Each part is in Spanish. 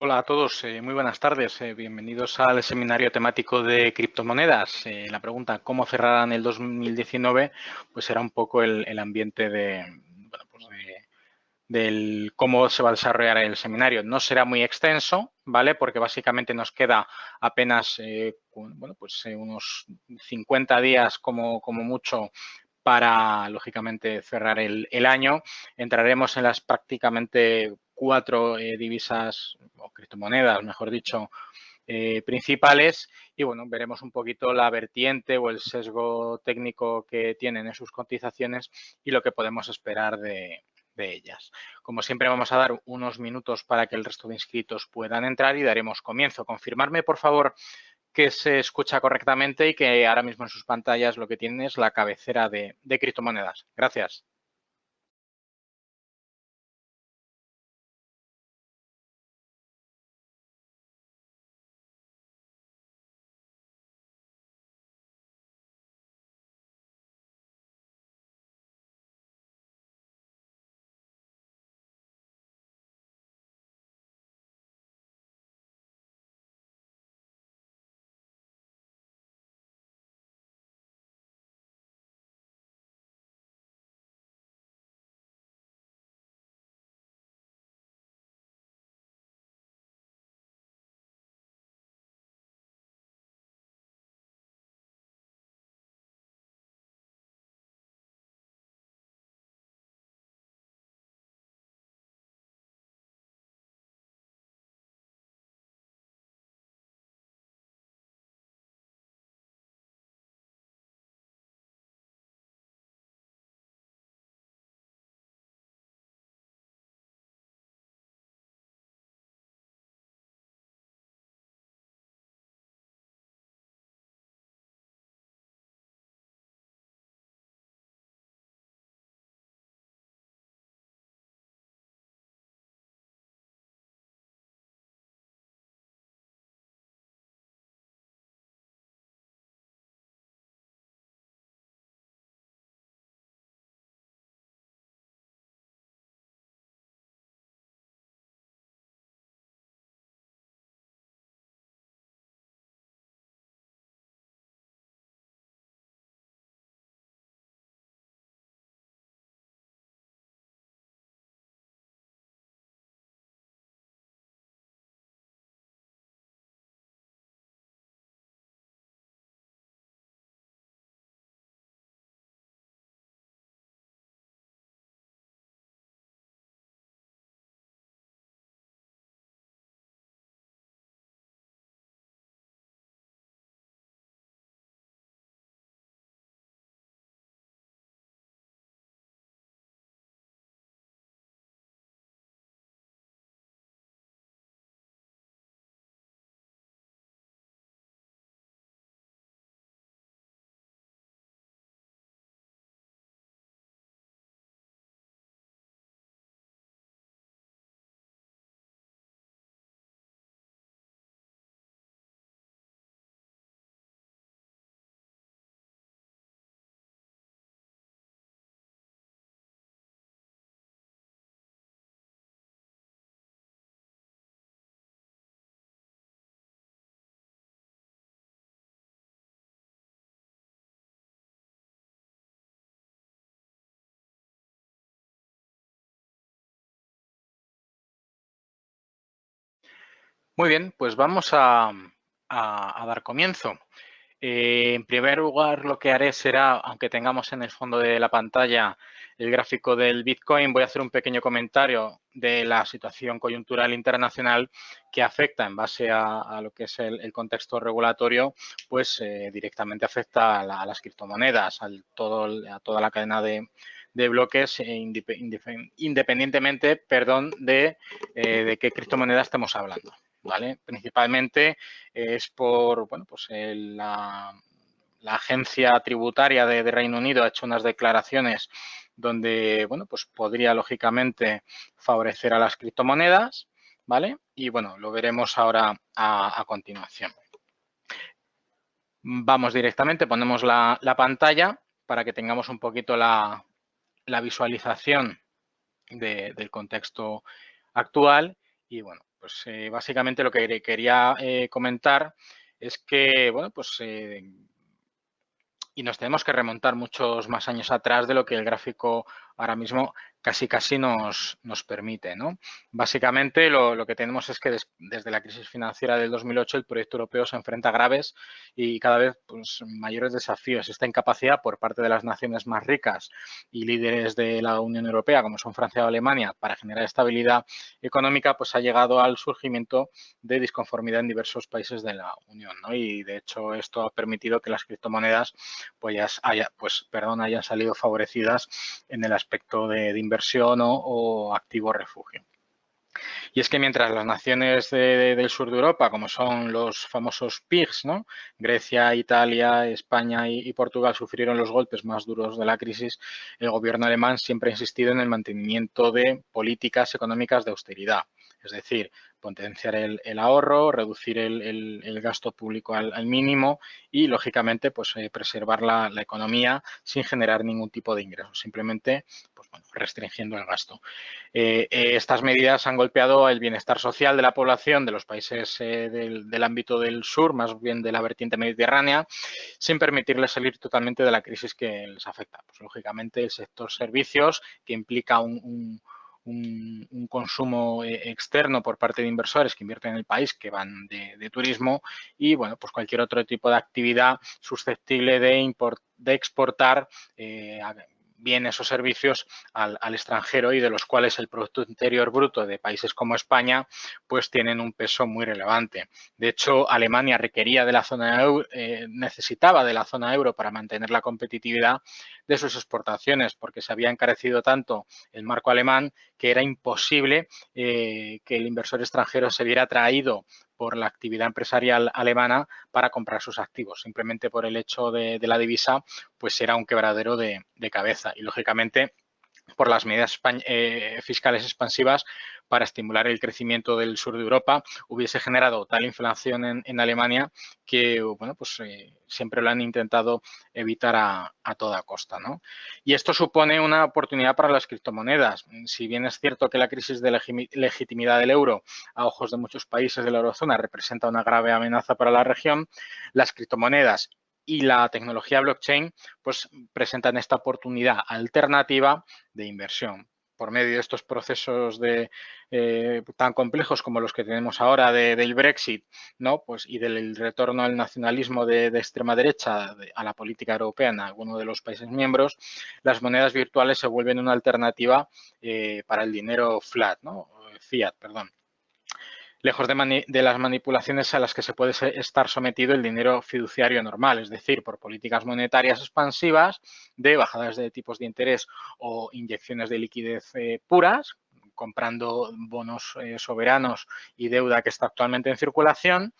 Hola a todos, muy buenas tardes. Bienvenidos al seminario temático de criptomonedas. La pregunta, ¿cómo cerrarán el 2019? Pues será un poco el ambiente del cómo se va a desarrollar el seminario. No será muy extenso, ¿vale? Porque básicamente nos queda apenas unos 50 días como mucho para, lógicamente, cerrar el año. Entraremos en las prácticamente cuatro divisas o criptomonedas, mejor dicho, principales y bueno, veremos un poquito la vertiente o el sesgo técnico que tienen en sus cotizaciones y lo que podemos esperar de ellas. Como siempre vamos a dar unos minutos para que el resto de inscritos puedan entrar y daremos comienzo. Confirmarme, por favor, que se escucha correctamente y que ahora mismo en sus pantallas lo que tienen es la cabecera de criptomonedas. Gracias. Muy bien, pues vamos a dar comienzo. En primer lugar, lo que haré será, aunque tengamos en el fondo de la pantalla el gráfico del Bitcoin, voy a hacer un pequeño comentario de la situación coyuntural internacional que afecta, en base a lo que es el contexto regulatorio, pues directamente afecta a las criptomonedas, a toda la cadena de bloques, independientemente, de qué criptomoneda estemos hablando. ¿Vale? Principalmente es por, bueno, pues la agencia tributaria de Reino Unido ha hecho unas declaraciones donde, bueno, pues podría lógicamente favorecer a las criptomonedas, ¿vale? Y bueno, lo veremos ahora a continuación. Vamos directamente, ponemos la pantalla para que tengamos un poquito la visualización del contexto actual y bueno, pues básicamente lo que quería comentar es que, bueno, pues y nos tenemos que remontar muchos más años atrás de lo que el gráfico ahora mismo casi nos permite, ¿no? Básicamente lo que tenemos es que desde la crisis financiera del 2008 el proyecto europeo se enfrenta a graves y cada vez pues, mayores desafíos. Esta incapacidad por parte de las naciones más ricas y líderes de la Unión Europea, como son Francia o Alemania, para generar estabilidad económica, pues ha llegado al surgimiento de disconformidad en diversos países de la Unión, ¿no? Y de hecho esto ha permitido que las criptomonedas hayan salido favorecidas en el aspecto de inversión o activo refugio. Y es que mientras las naciones del sur de Europa, como son los famosos PIGS, ¿no? Grecia, Italia, España y Portugal, sufrieron los golpes más duros de la crisis, el gobierno alemán siempre ha insistido en el mantenimiento de políticas económicas de austeridad. Es decir, potenciar el ahorro, reducir el gasto público al mínimo y, lógicamente, pues preservar la economía sin generar ningún tipo de ingresos, simplemente pues, bueno, restringiendo el gasto. Estas medidas han golpeado el bienestar social de la población de los países del ámbito del sur, más bien de la vertiente mediterránea, sin permitirles salir totalmente de la crisis que les afecta. Pues, lógicamente, el sector servicios, que implica un consumo externo por parte de inversores que invierten en el país, que van de turismo y, bueno, pues cualquier otro tipo de actividad susceptible de exportar bienes o servicios al extranjero y de los cuales el Producto Interior Bruto de países como España pues tienen un peso muy relevante. De hecho, Alemania requería de la zona euro, necesitaba de la zona euro para mantener la competitividad de sus exportaciones porque se había encarecido tanto el marco alemán que era imposible que el inversor extranjero se viera atraído por la actividad empresarial alemana para comprar sus activos. Simplemente por el hecho de la divisa, pues era un quebradero de cabeza. Y, lógicamente, por las medidas fiscales expansivas para estimular el crecimiento del sur de Europa, hubiese generado tal inflación en Alemania que, bueno, pues siempre lo han intentado evitar a toda costa, ¿no? Y esto supone una oportunidad para las criptomonedas. Si bien es cierto que la crisis de legitimidad del euro a ojos de muchos países de la eurozona representa una grave amenaza para la región, las criptomonedas y la tecnología blockchain pues presentan esta oportunidad alternativa de inversión. Por medio de estos procesos tan complejos como los que tenemos ahora del Brexit, ¿no? Pues, y del retorno al nacionalismo de extrema derecha a la política europea en alguno de los países miembros, las monedas virtuales se vuelven una alternativa para el dinero fiat, perdón. Lejos de las manipulaciones a las que se puede estar sometido el dinero fiduciario normal, es decir, por políticas monetarias expansivas, de bajadas de tipos de interés o inyecciones de liquidez puras, comprando bonos soberanos y deuda que está actualmente en circulación.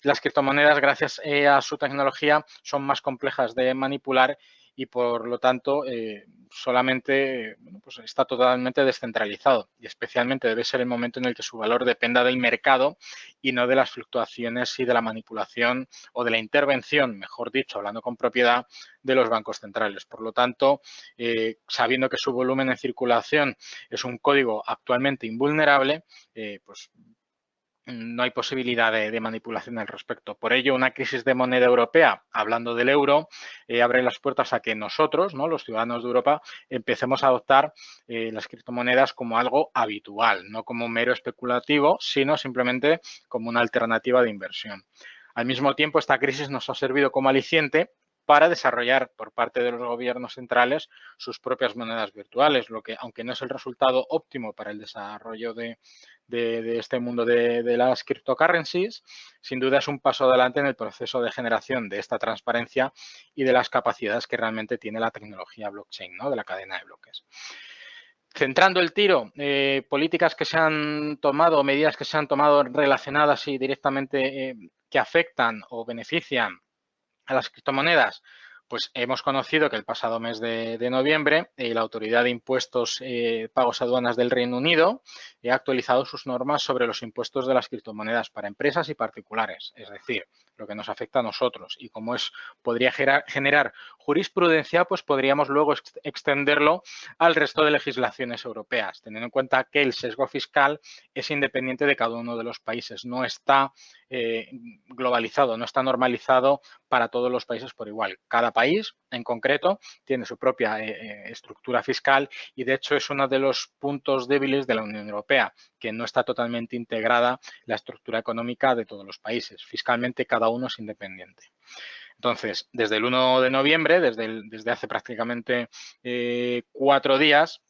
Las criptomonedas, gracias a su tecnología, son más complejas de manipular y, por lo tanto, solamente pues está totalmente descentralizado y especialmente debe ser el momento en el que su valor dependa del mercado y no de las fluctuaciones y de la manipulación o de la intervención, mejor dicho, hablando con propiedad, de los bancos centrales. Por lo tanto, sabiendo que su volumen en circulación es un código actualmente invulnerable, pues no hay posibilidad de manipulación al respecto. Por ello, una crisis de moneda europea, hablando del euro, abre las puertas a que nosotros, ¿no?, los ciudadanos de Europa, empecemos a adoptar las criptomonedas como algo habitual, no como mero especulativo, sino simplemente como una alternativa de inversión. Al mismo tiempo, esta crisis nos ha servido como aliciente para desarrollar por parte de los gobiernos centrales sus propias monedas virtuales, lo que, aunque no es el resultado óptimo para el desarrollo de este mundo de las cryptocurrencies, sin duda es un paso adelante en el proceso de generación de esta transparencia y de las capacidades que realmente tiene la tecnología blockchain, ¿no?, de la cadena de bloques. Centrando el tiro, políticas que se han tomado, medidas que se han tomado relacionadas y directamente que afectan o benefician a las criptomonedas, Pues hemos conocido que el pasado mes de noviembre la Autoridad de Impuestos, Pagos y Aduanas del Reino Unido ha actualizado sus normas sobre los impuestos de las criptomonedas para empresas y particulares, es decir, lo que nos afecta a nosotros. Y como podría generar jurisprudencia, pues podríamos luego extenderlo al resto de legislaciones europeas, teniendo en cuenta que el sesgo fiscal es independiente de cada uno de los países, no está globalizado, no está normalizado para todos los países por igual. Cada país, en concreto, tiene su propia estructura fiscal y, de hecho, es uno de los puntos débiles de la Unión Europea, que no está totalmente integrada la estructura económica de todos los países. Fiscalmente, cada uno es independiente. Entonces, desde el 1 de noviembre, desde hace prácticamente 4 días,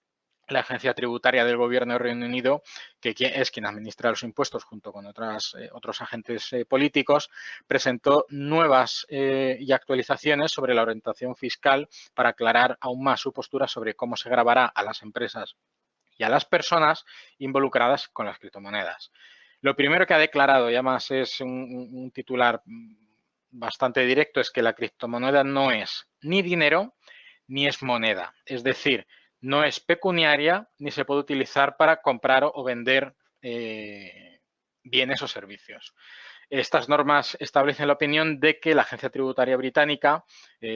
la agencia tributaria del Gobierno del Reino Unido, que es quien administra los impuestos junto con otros agentes políticos, presentó nuevas y actualizaciones sobre la orientación fiscal para aclarar aún más su postura sobre cómo se gravará a las empresas y a las personas involucradas con las criptomonedas. Lo primero que ha declarado, y además es un titular bastante directo, es que la criptomoneda no es ni dinero ni es moneda. Es decir, no es pecuniaria ni se puede utilizar para comprar o vender bienes o servicios. Estas normas establecen la opinión de que la Agencia Tributaria Británica,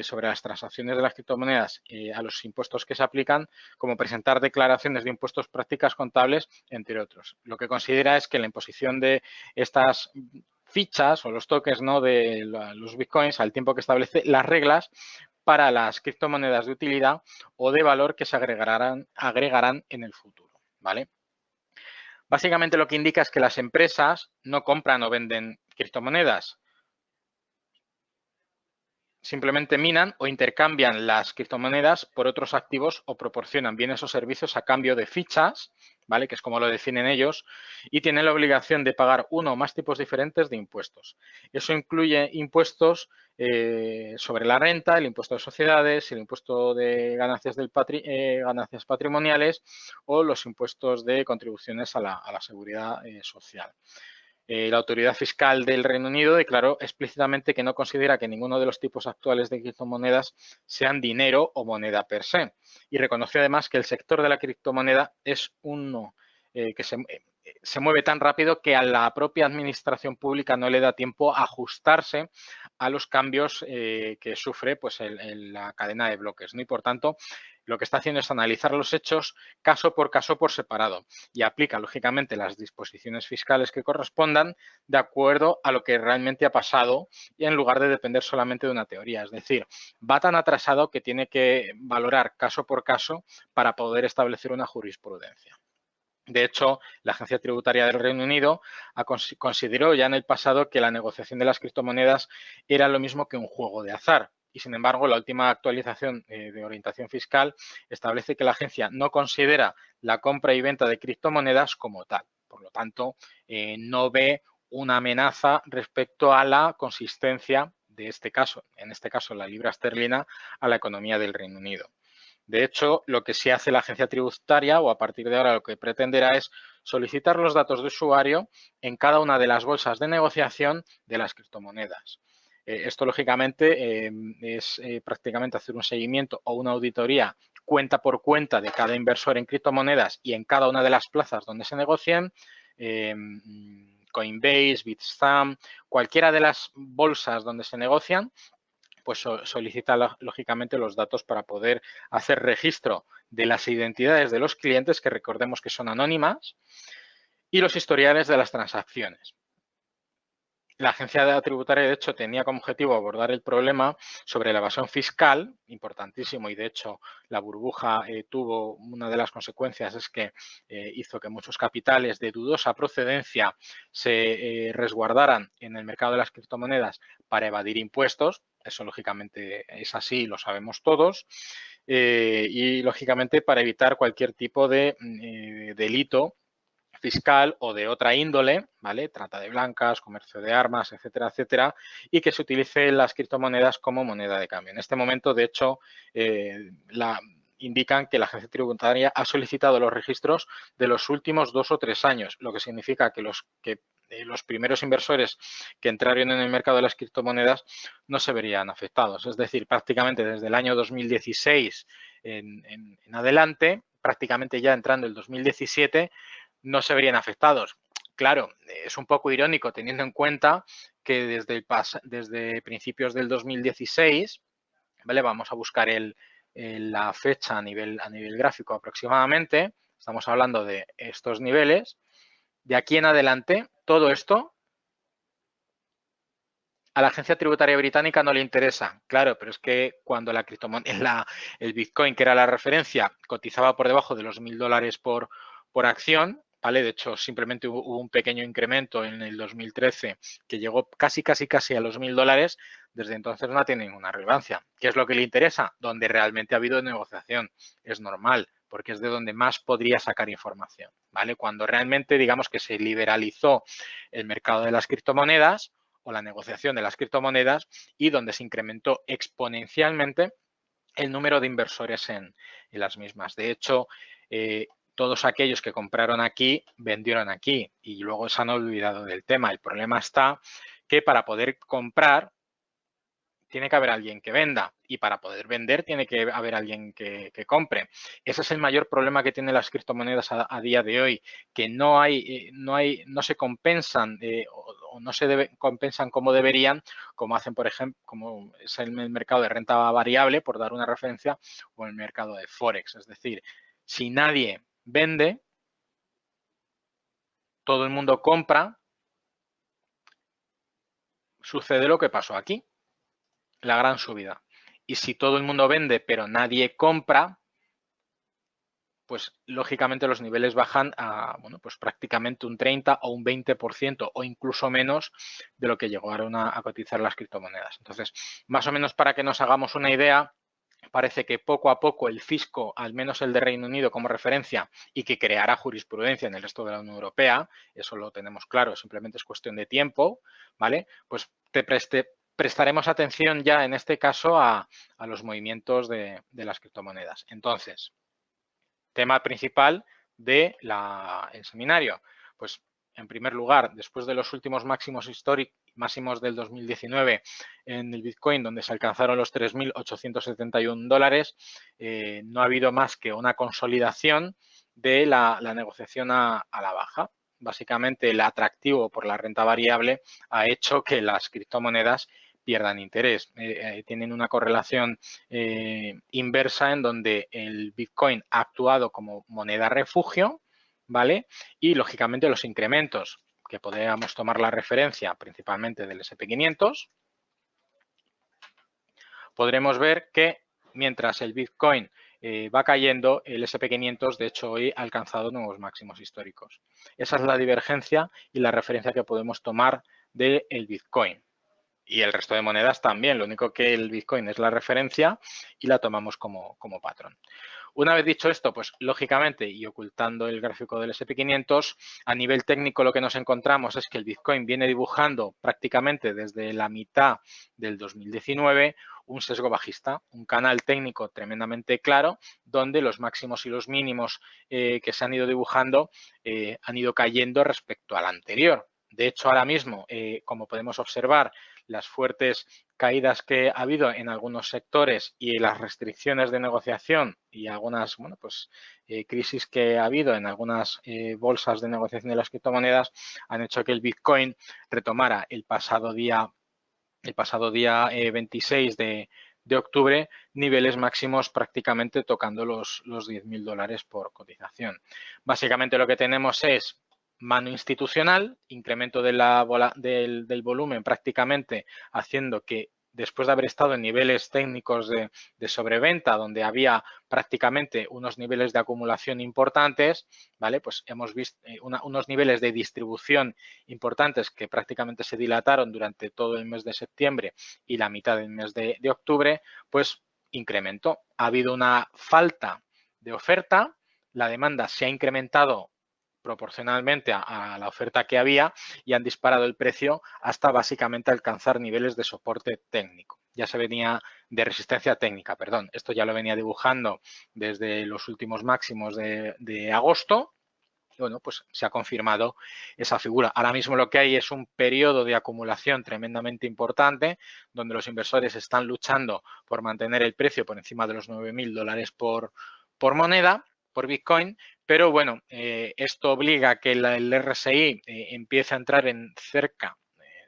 sobre las transacciones de las criptomonedas a los impuestos que se aplican, como presentar declaraciones de impuestos, prácticas contables, entre otros. Lo que considera es que la imposición de estas fichas o los tokens, ¿no?, de los bitcoins, al tiempo que establece las reglas para las criptomonedas de utilidad o de valor que se agregarán en el futuro, ¿vale? Básicamente lo que indica es que las empresas no compran o venden criptomonedas, simplemente minan o intercambian las criptomonedas por otros activos o proporcionan bienes o servicios a cambio de fichas, ¿vale?, que es como lo definen ellos, y tienen la obligación de pagar uno o más tipos diferentes de impuestos. Eso incluye impuestos sobre la renta, el impuesto de sociedades, el impuesto de ganancias, ganancias patrimoniales o los impuestos de contribuciones a la seguridad social. La autoridad fiscal del Reino Unido declaró explícitamente que no considera que ninguno de los tipos actuales de criptomonedas sean dinero o moneda per se, y reconoció además que el sector de la criptomoneda es uno que se mueve tan rápido que a la propia administración pública no le da tiempo a ajustarse a los cambios que sufre, pues, la cadena de bloques, ¿no? Y por tanto, lo que está haciendo es analizar los hechos caso por separado y aplica, lógicamente, las disposiciones fiscales que correspondan de acuerdo a lo que realmente ha pasado y en lugar de depender solamente de una teoría. Es decir, va tan atrasado que tiene que valorar caso por caso para poder establecer una jurisprudencia. De hecho, la Agencia Tributaria del Reino Unido consideró ya en el pasado que la negociación de las criptomonedas era lo mismo que un juego de azar. Y, sin embargo, la última actualización de orientación fiscal establece que la agencia no considera la compra y venta de criptomonedas como tal. Por lo tanto, no ve una amenaza respecto a la consistencia de este caso, en este caso la libra esterlina, a la economía del Reino Unido. De hecho, lo que sí hace la agencia tributaria, o a partir de ahora lo que pretenderá, es solicitar los datos de usuario en cada una de las bolsas de negociación de las criptomonedas. Esto, lógicamente, es prácticamente hacer un seguimiento o una auditoría cuenta por cuenta de cada inversor en criptomonedas y en cada una de las plazas donde se negocien. Coinbase, Bitstamp, cualquiera de las bolsas donde se negocian, pues solicita lógicamente los datos para poder hacer registro de las identidades de los clientes, que recordemos que son anónimas, y los historiales de las transacciones. La agencia tributaria, de hecho, tenía como objetivo abordar el problema sobre la evasión fiscal, importantísimo, y de hecho la burbuja tuvo una de las consecuencias, es que hizo que muchos capitales de dudosa procedencia se resguardaran en el mercado de las criptomonedas para evadir impuestos. Eso, lógicamente, es así, lo sabemos todos. Y, lógicamente, para evitar cualquier tipo de delito fiscal o de otra índole, ¿vale? Trata de blancas, comercio de armas, etcétera, etcétera, y que se utilice las criptomonedas como moneda de cambio. En este momento, de hecho, indican que la agencia tributaria ha solicitado los registros de los últimos 2 o 3 años, lo que significa que los que los primeros inversores que entraron en el mercado de las criptomonedas no se verían afectados. Es decir, prácticamente desde el año 2016 en adelante, prácticamente ya entrando el 2017, no se verían afectados. Claro, es un poco irónico teniendo en cuenta que desde principios del 2016, ¿vale? Vamos a buscar la fecha a nivel gráfico aproximadamente. Estamos hablando de estos niveles. De aquí en adelante, todo esto a la agencia tributaria británica no le interesa. Claro, pero es que cuando el Bitcoin, que era la referencia, cotizaba por debajo de los $1.000 por acción, ¿vale? De hecho, simplemente hubo un pequeño incremento en el 2013 que llegó casi a los $1.000. Desde entonces no tiene ninguna relevancia. ¿Qué es lo que le interesa? Donde realmente ha habido negociación. Es normal, porque es de donde más podría sacar información, ¿vale? Cuando realmente, digamos que se liberalizó el mercado de las criptomonedas o la negociación de las criptomonedas y donde se incrementó exponencialmente el número de inversores en las mismas. De hecho, todos aquellos que compraron aquí vendieron aquí y luego se han olvidado del tema. El problema está que para poder comprar tiene que haber alguien que venda y para poder vender tiene que haber alguien que compre. Ese es el mayor problema que tienen las criptomonedas a día de hoy, que no se compensan o no se compensan como deberían, como hacen, por ejemplo, como es el mercado de renta variable, por dar una referencia, o el mercado de Forex. Es decir, si nadie vende, todo el mundo compra, sucede lo que pasó aquí, la gran subida. Y si todo el mundo vende pero nadie compra, pues lógicamente los niveles bajan a, bueno, pues prácticamente un 30 o un 20% o incluso menos de lo que llegaron a cotizar las criptomonedas. Entonces, más o menos para que nos hagamos una idea, parece que poco a poco el fisco, al menos el de Reino Unido como referencia, y que creará jurisprudencia en el resto de la Unión Europea, eso lo tenemos claro, simplemente es cuestión de tiempo, ¿vale? Pues prestaremos atención ya en este caso a los movimientos de las criptomonedas. Entonces, tema principal del seminario. Pues en primer lugar, después de los últimos máximos máximos del 2019 en el Bitcoin, donde se alcanzaron los $3.871, no ha habido más que una consolidación de la negociación a la baja. Básicamente, el atractivo por la renta variable ha hecho que las criptomonedas pierdan interés. Tienen una correlación inversa en donde el Bitcoin ha actuado como moneda refugio, ¿vale? Y, lógicamente, los incrementos, que podríamos tomar la referencia principalmente del S&P 500, podremos ver que mientras el Bitcoin va cayendo, el S&P 500, de hecho, hoy ha alcanzado nuevos máximos históricos. Esa es la divergencia y la referencia que podemos tomar del Bitcoin. Y el resto de monedas también, lo único que el Bitcoin es la referencia y la tomamos como patrón. Una vez dicho esto, pues lógicamente, y ocultando el gráfico del S&P 500, a nivel técnico lo que nos encontramos es que el Bitcoin viene dibujando prácticamente desde la mitad del 2019 un sesgo bajista, un canal técnico tremendamente claro, donde los máximos y los mínimos que se han ido dibujando han ido cayendo respecto al anterior. De hecho, ahora mismo, como podemos observar, las fuertes caídas que ha habido en algunos sectores y las restricciones de negociación y algunas, bueno, pues crisis que ha habido en algunas bolsas de negociación de las criptomonedas han hecho que el Bitcoin retomara el pasado día 26 de octubre niveles máximos prácticamente tocando los $10.000 por cotización. Básicamente lo que tenemos es mano institucional, incremento del volumen prácticamente haciendo que después de haber estado en niveles técnicos de sobreventa, donde había prácticamente unos niveles de acumulación importantes, ¿vale? Pues hemos visto unos niveles de distribución importantes que prácticamente se dilataron durante todo el mes de septiembre y la mitad del mes de octubre, pues incrementó. Ha habido una falta de oferta, la demanda se ha incrementado proporcionalmente a la oferta que había y han disparado el precio hasta básicamente alcanzar niveles de soporte técnico. Ya se venía de resistencia técnica, perdón. Esto ya lo venía dibujando desde los últimos máximos de agosto Y bueno, pues se ha confirmado esa figura. Ahora mismo lo que hay es un periodo de acumulación tremendamente importante, donde los inversores están luchando por mantener el precio por encima de los $9.000 por moneda, por Bitcoin, pero bueno, esto obliga a que el RSI empiece a entrar en cerca,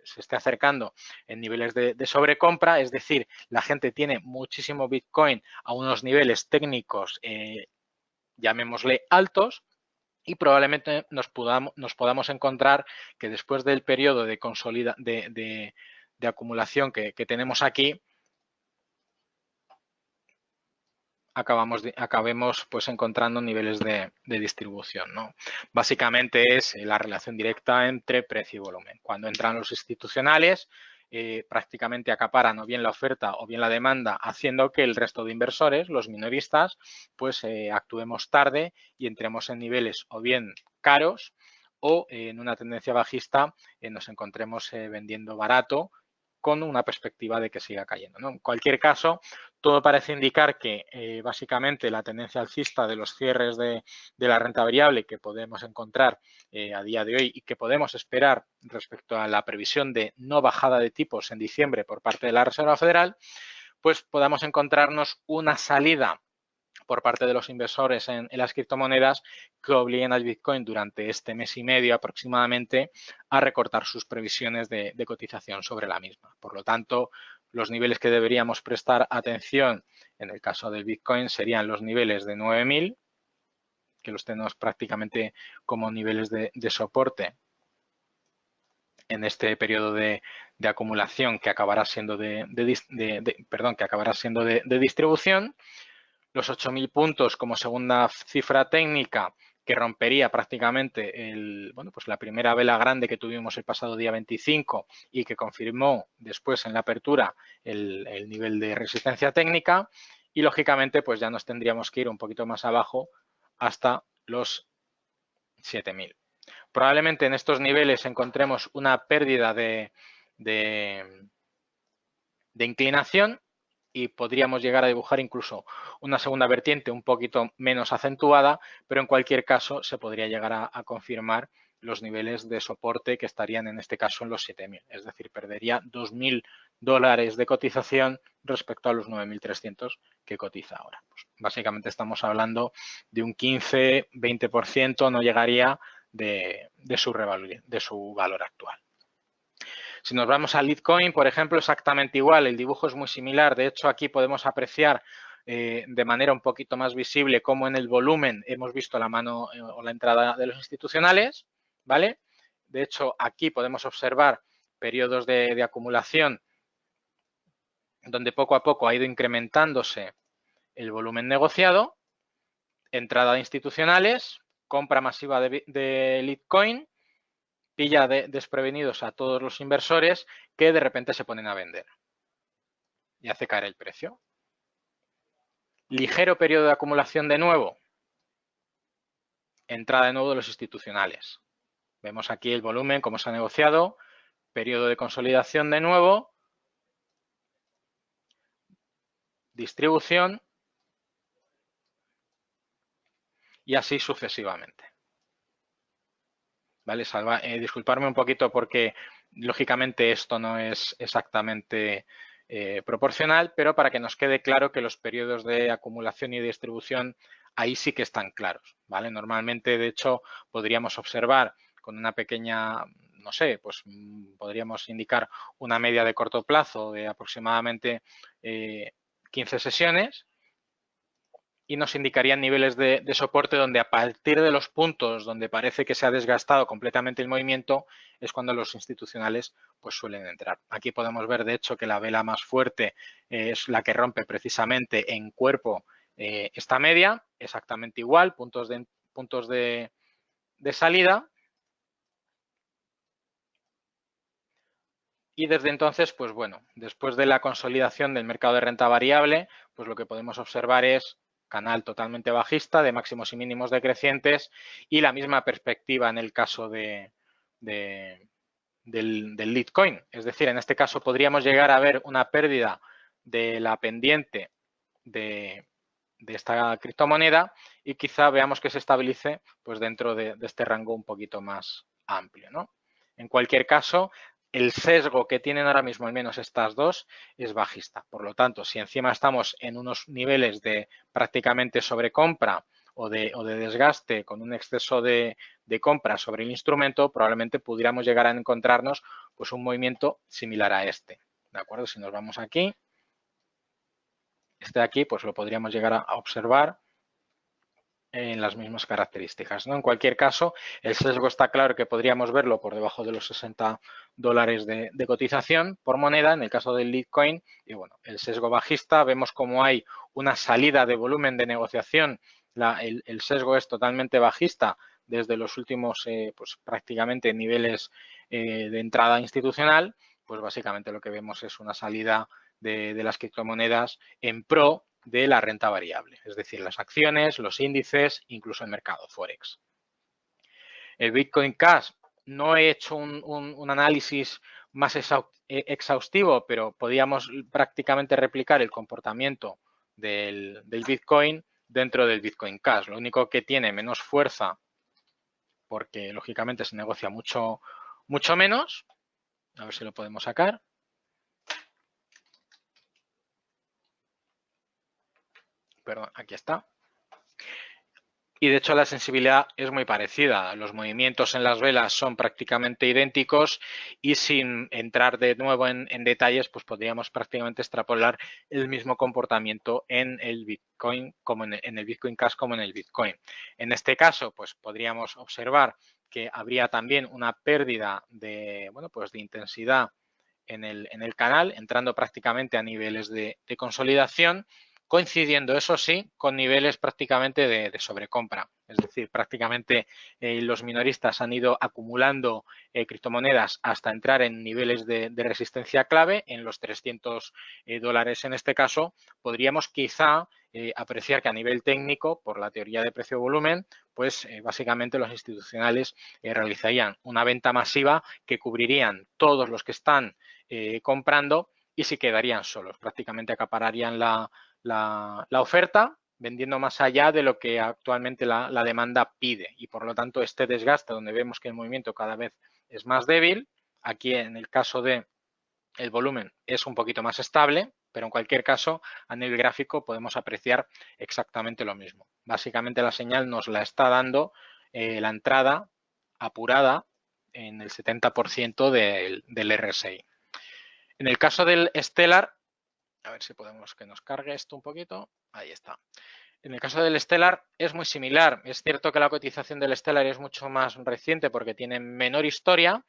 se esté acercando en niveles de sobrecompra, es decir, la gente tiene muchísimo Bitcoin a unos niveles técnicos, llamémosle altos, y probablemente nos podamos encontrar que después del periodo de acumulación que tenemos aquí, acabemos pues encontrando niveles de distribución, ¿no? Básicamente es la relación directa entre precio y volumen. Cuando entran los institucionales, prácticamente acaparan o bien la oferta o bien la demanda, haciendo que el resto de inversores, los minoristas, pues actuemos tarde y entremos en niveles o bien caros o en una tendencia bajista nos encontremos vendiendo barato con una perspectiva de que siga cayendo, ¿no? En cualquier caso, todo parece indicar que básicamente la tendencia alcista de los cierres de la renta variable que podemos encontrar a día de hoy y que podemos esperar respecto a la previsión de no bajada de tipos en diciembre por parte de la Reserva Federal, pues podamos encontrarnos una salida por parte de los inversores en las criptomonedas que obliguen al Bitcoin durante este mes y medio aproximadamente a recortar sus previsiones de cotización sobre la misma. Por lo tanto, los niveles que deberíamos prestar atención en el caso del Bitcoin serían los niveles de 9.000, que los tenemos prácticamente como niveles de soporte en este periodo de acumulación que acabará siendo que acabará siendo de distribución. Los 8.000 puntos como segunda cifra técnica que rompería prácticamente pues la primera vela grande que tuvimos el pasado día 25 y que confirmó después en la apertura el nivel de resistencia técnica y lógicamente pues ya nos tendríamos que ir un poquito más abajo hasta los 7.000. Probablemente en estos niveles encontremos una pérdida de inclinación y podríamos llegar a dibujar incluso una segunda vertiente un poquito menos acentuada, pero en cualquier caso se podría llegar a confirmar los niveles de soporte que estarían en este caso en los 7.000, es decir, perdería $2.000 de cotización respecto a los 9.300 que cotiza ahora. Pues básicamente estamos hablando de un 15-20%, no llegaría de su valor actual. Si nos vamos al Litecoin, por ejemplo, exactamente igual, el dibujo es muy similar. De hecho, aquí podemos apreciar de manera un poquito más visible cómo en el volumen hemos visto la mano o la entrada de los institucionales, ¿vale? De hecho, aquí podemos observar periodos de acumulación donde poco a poco ha ido incrementándose el volumen negociado, entrada de institucionales, compra masiva de Litecoin, pilla desprevenidos a todos los inversores que de repente se ponen a vender y hace caer el precio. Ligero periodo de acumulación de nuevo, entrada de nuevo de los institucionales. Vemos aquí el volumen, cómo se ha negociado, periodo de consolidación de nuevo, distribución y así sucesivamente. ¿Vale? Disculparme un poquito porque lógicamente esto no es exactamente proporcional, pero para que nos quede claro que los periodos de acumulación y distribución ahí sí que están claros, ¿vale? Normalmente, de hecho, podríamos observar con una pequeña, no sé, pues podríamos indicar una media de corto plazo de aproximadamente 15 sesiones y nos indicarían niveles de soporte donde a partir de los puntos donde parece que se ha desgastado completamente el movimiento es cuando los institucionales pues suelen entrar. Aquí podemos ver de hecho que la vela más fuerte es la que rompe precisamente en cuerpo esta media, exactamente igual, puntos de salida. Y desde entonces, pues bueno, después de la consolidación del mercado de renta variable, pues lo que podemos observar es canal totalmente bajista de máximos y mínimos decrecientes y la misma perspectiva en el caso del Litecoin. Es decir, en este caso podríamos llegar a ver una pérdida de la pendiente de esta criptomoneda y quizá veamos que se estabilice pues dentro de este rango un poquito más amplio, ¿no? En cualquier caso, el sesgo que tienen ahora mismo, al menos estas dos, es bajista. Por lo tanto, si encima estamos en unos niveles de prácticamente sobrecompra o de desgaste con un exceso de compra sobre el instrumento, probablemente pudiéramos llegar a encontrarnos pues un movimiento similar a este. ¿De acuerdo? Si nos vamos aquí, este de aquí, pues lo podríamos llegar a observar en las mismas características, ¿no? En cualquier caso, el sesgo está claro que podríamos verlo por debajo de los $60 de cotización por moneda, en el caso del Litecoin, y bueno, el sesgo bajista, vemos como hay una salida de volumen de negociación, el sesgo es totalmente bajista desde los últimos, pues prácticamente niveles de entrada institucional, pues básicamente lo que vemos es una salida de las criptomonedas en pro de la renta variable, es decir, las acciones, los índices, incluso el mercado Forex. El Bitcoin Cash, no he hecho un análisis más exhaustivo, pero podíamos prácticamente replicar el comportamiento del Bitcoin dentro del Bitcoin Cash. Lo único que tiene menos fuerza, porque lógicamente se negocia mucho menos. A ver si lo podemos sacar. Perdón, aquí está. Y de hecho la sensibilidad es muy parecida. Los movimientos en las velas son prácticamente idénticos y sin entrar de nuevo en detalles, pues podríamos prácticamente extrapolar el mismo comportamiento en el Bitcoin como en el Bitcoin Cash como en el Bitcoin. En este caso, pues podríamos observar que habría también una pérdida de, bueno, pues de intensidad en el canal, entrando prácticamente a niveles de consolidación, coincidiendo, eso sí, con niveles prácticamente de sobrecompra. Es decir, prácticamente los minoristas han ido acumulando criptomonedas hasta entrar en niveles de resistencia clave, en los $300 en este caso. Podríamos quizá apreciar que a nivel técnico, por la teoría de precio-volumen, pues básicamente los institucionales realizarían una venta masiva que cubrirían todos los que están comprando y se quedarían solos. Prácticamente acapararían la oferta, vendiendo más allá de lo que actualmente la demanda pide. Y por lo tanto, este desgaste, donde vemos que el movimiento cada vez es más débil, aquí en el caso de el volumen es un poquito más estable, pero en cualquier caso, a nivel gráfico podemos apreciar exactamente lo mismo. Básicamente la señal nos la está dando la entrada apurada en el 70% del RSI. En el caso del Stellar, a ver si podemos que nos cargue esto un poquito. Ahí está. En el caso del Stellar es muy similar. Es cierto que la cotización del Stellar es mucho más reciente porque tiene menor historia,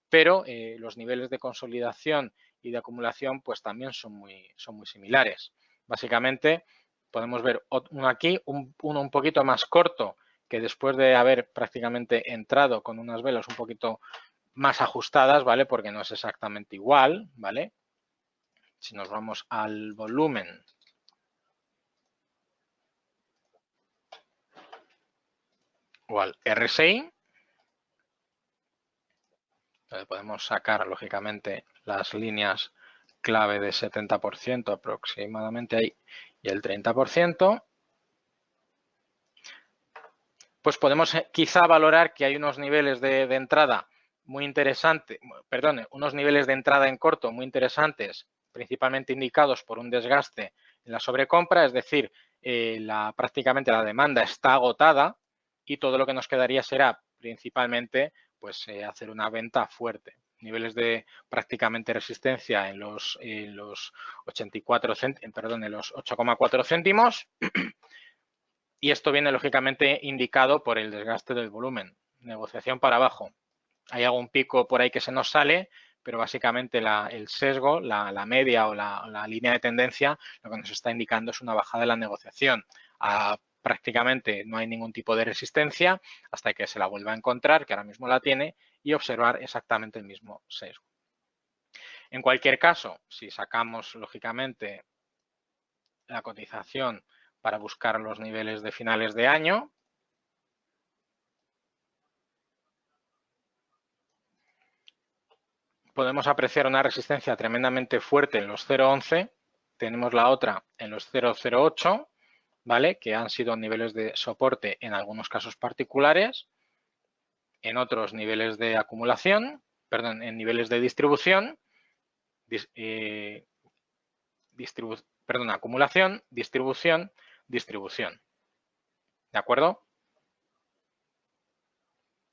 pero los niveles de consolidación y de acumulación pues también son muy similares. Básicamente podemos ver uno aquí, uno un poquito más corto, que después de haber prácticamente entrado con unas velas un poquito más ajustadas, ¿vale? Porque no es exactamente igual, ¿vale? Si nos vamos al volumen, o al RSI, donde podemos sacar, lógicamente, las líneas clave de 70% aproximadamente ahí y el 30%, pues podemos quizá valorar que hay unos niveles de entrada muy interesantes, perdón, unos niveles de entrada en corto muy interesantes, principalmente indicados por un desgaste en la sobrecompra, es decir, prácticamente la demanda está agotada y todo lo que nos quedaría será principalmente pues hacer una venta fuerte. Niveles de prácticamente resistencia en los 84 céntimos, perdón, en los 8,4 céntimos. Y esto viene lógicamente indicado por el desgaste del volumen. Negociación para abajo. Hay algún pico por ahí que se nos sale, pero básicamente el sesgo, la media o la línea de tendencia, lo que nos está indicando es una bajada de la negociación. Prácticamente no hay ningún tipo de resistencia hasta que se la vuelva a encontrar, que ahora mismo la tiene, y observar exactamente el mismo sesgo. En cualquier caso, si sacamos lógicamente la cotización para buscar los niveles de finales de año, podemos apreciar una resistencia tremendamente fuerte en los 0,11, tenemos la otra en los 0,08, ¿vale? Que han sido niveles de soporte en algunos casos particulares, en otros niveles de acumulación, perdón, en niveles de distribución, acumulación, distribución, distribución. ¿De acuerdo?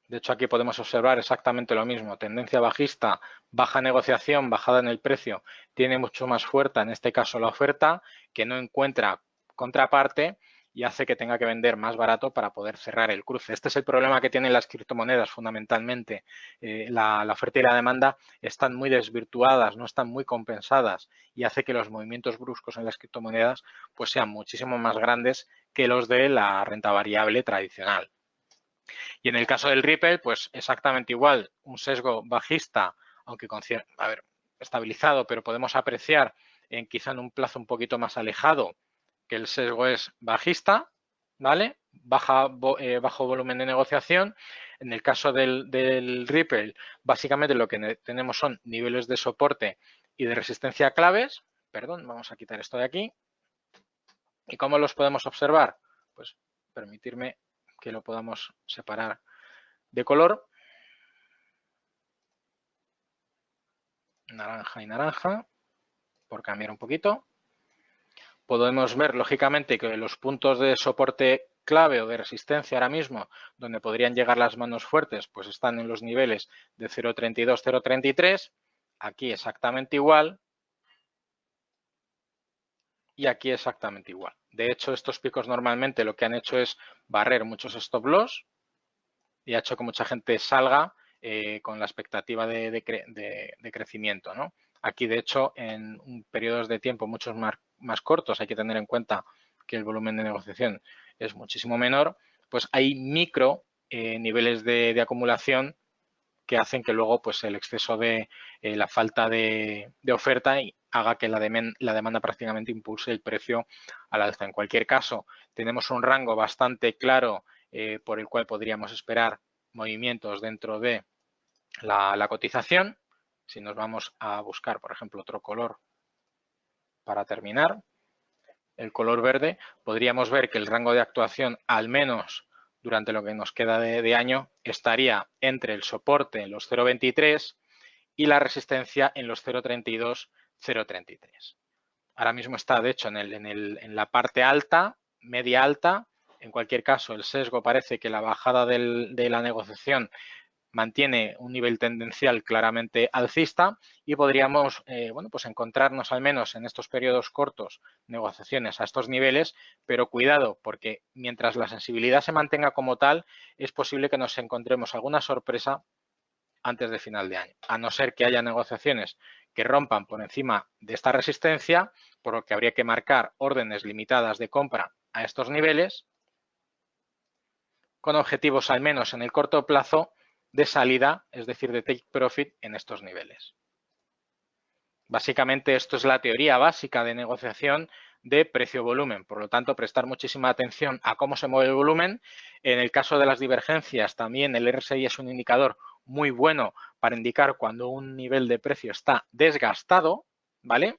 De hecho, aquí podemos observar exactamente lo mismo. Tendencia bajista, baja negociación, bajada en el precio. Tiene mucho más fuerza, en este caso, la oferta, que no encuentra contraparte y hace que tenga que vender más barato para poder cerrar el cruce. Este es el problema que tienen las criptomonedas fundamentalmente. La oferta y la demanda están muy desvirtuadas, no están muy compensadas y hace que los movimientos bruscos en las criptomonedas pues sean muchísimo más grandes que los de la renta variable tradicional. Y en el caso del Ripple, pues exactamente igual, un sesgo bajista, aunque con estabilizado, pero podemos apreciar quizá en un plazo un poquito más alejado que el sesgo es bajista, ¿vale? Bajo volumen de negociación. En el caso del Ripple, básicamente lo que tenemos son niveles de soporte y de resistencia claves. Perdón, vamos a quitar esto de aquí. ¿Y cómo los podemos observar? Pues permitirme que lo podamos separar de color, naranja y naranja, por cambiar un poquito. Podemos ver, lógicamente, que los puntos de soporte clave o de resistencia ahora mismo, donde podrían llegar las manos fuertes, pues están en los niveles de 0.32, 0.33, aquí exactamente igual y aquí exactamente igual. De hecho, estos picos normalmente lo que han hecho es barrer muchos stop loss y ha hecho que mucha gente salga con la expectativa de crecimiento, ¿no? Aquí, de hecho, en periodos de tiempo muchos más cortos, hay que tener en cuenta que el volumen de negociación es muchísimo menor, pues hay micro niveles de acumulación que hacen que luego pues el exceso de la falta de oferta haga que la demanda prácticamente impulse el precio al alza. En cualquier caso, tenemos un rango bastante claro por el cual podríamos esperar movimientos dentro de la cotización. Si nos vamos a buscar, por ejemplo, otro color para terminar, el color verde, podríamos ver que el rango de actuación, al menos durante lo que nos queda de año, estaría entre el soporte en los 0,23 y la resistencia en los 0,32, 0,33. Ahora mismo está, de hecho, en la parte alta, media alta. En cualquier caso, el sesgo parece que la bajada de la negociación mantiene un nivel tendencial claramente alcista y podríamos bueno, pues encontrarnos al menos en estos periodos cortos negociaciones a estos niveles, pero cuidado porque mientras la sensibilidad se mantenga como tal, es posible que nos encontremos alguna sorpresa antes de final de año, a no ser que haya negociaciones que rompan por encima de esta resistencia, por lo que habría que marcar órdenes limitadas de compra a estos niveles, con objetivos al menos en el corto plazo de salida, es decir, de take profit en estos niveles. Básicamente esto es la teoría básica de negociación de precio-volumen. Por lo tanto, prestar muchísima atención a cómo se mueve el volumen. En el caso de las divergencias, también el RSI es un indicador muy bueno para indicar cuando un nivel de precio está desgastado, ¿vale?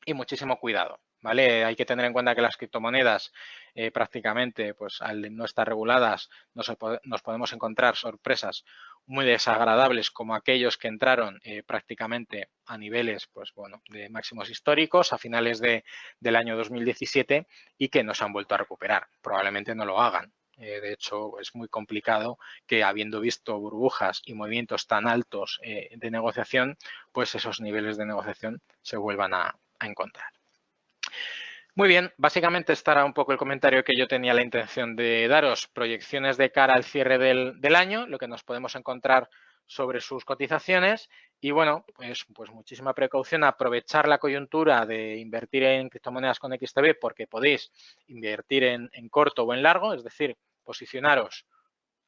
Y muchísimo cuidado, ¿vale? Hay que tener en cuenta que las criptomonedas prácticamente, pues al no estar reguladas, nos podemos encontrar sorpresas muy desagradables como aquellos que entraron prácticamente a niveles, pues bueno, de máximos históricos a finales del año 2017 y que no se han vuelto a recuperar. Probablemente no lo hagan. De hecho, es muy complicado que habiendo visto burbujas y movimientos tan altos de negociación, pues esos niveles de negociación se vuelvan a encontrar. Muy bien, básicamente este era un poco el comentario que yo tenía la intención de daros. Proyecciones de cara al cierre del año, lo que nos podemos encontrar sobre sus cotizaciones y bueno, pues muchísima precaución, aprovechar la coyuntura de invertir en criptomonedas con XTB porque podéis invertir en corto o en largo, es decir, posicionaros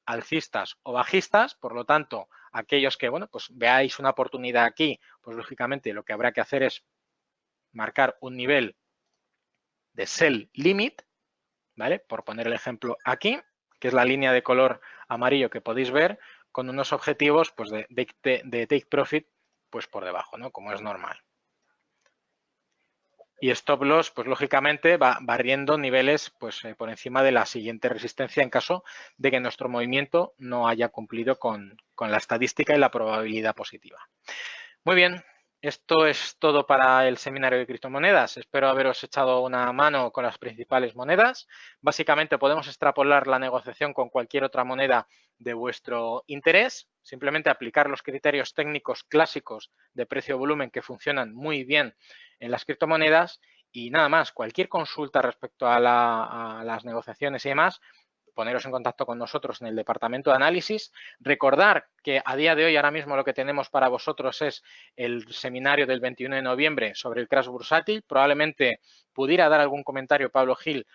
alcistas o bajistas, por lo tanto, aquellos que, bueno, pues veáis una oportunidad aquí, pues lógicamente lo que habrá que hacer es marcar un nivel de sell limit, ¿vale? Por poner el ejemplo aquí, que es la línea de color amarillo que podéis ver, con unos objetivos pues, de take profit pues por debajo, ¿no? Como es normal. Y stop loss, pues lógicamente va barriendo niveles pues, por encima de la siguiente resistencia en caso de que nuestro movimiento no haya cumplido con la estadística y la probabilidad positiva. Muy bien, esto es todo para el seminario de criptomonedas. Espero haberos echado una mano con las principales monedas. Básicamente podemos extrapolar la negociación con cualquier otra moneda de vuestro interés. Simplemente aplicar los criterios técnicos clásicos de precio-volumen que funcionan muy bien en las criptomonedas y nada más. Cualquier consulta respecto a las negociaciones y demás, poneros en contacto con nosotros en el departamento de análisis. Recordar que a día de hoy, ahora mismo, lo que tenemos para vosotros es el seminario del 21 de noviembre sobre el crash bursátil. Probablemente pudiera dar algún comentario Pablo Gil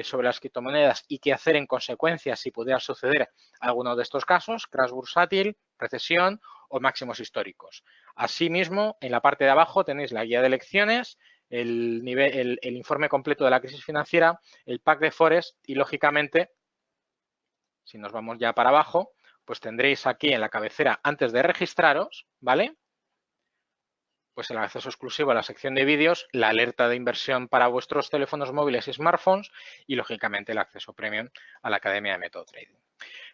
sobre las criptomonedas y qué hacer en consecuencia si pudiera suceder alguno de estos casos, crash bursátil, recesión o máximos históricos. Asimismo, en la parte de abajo tenéis la guía de lecciones, el informe completo de la crisis financiera, el pack de Forex y, lógicamente, si nos vamos ya para abajo, pues tendréis aquí en la cabecera, antes de registraros, ¿vale? Pues el acceso exclusivo a la sección de vídeos, la alerta de inversión para vuestros teléfonos móviles y smartphones y, lógicamente, el acceso premium a la Academia de Método Trading.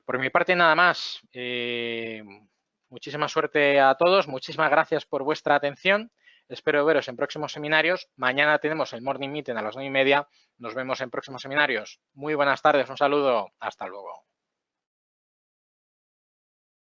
Por mi parte, nada más. Muchísima suerte a todos. Muchísimas gracias por vuestra atención. Espero veros en próximos seminarios. Mañana tenemos el Morning Meeting a las 9:30. Nos vemos en próximos seminarios. Muy buenas tardes. Un saludo. Hasta luego.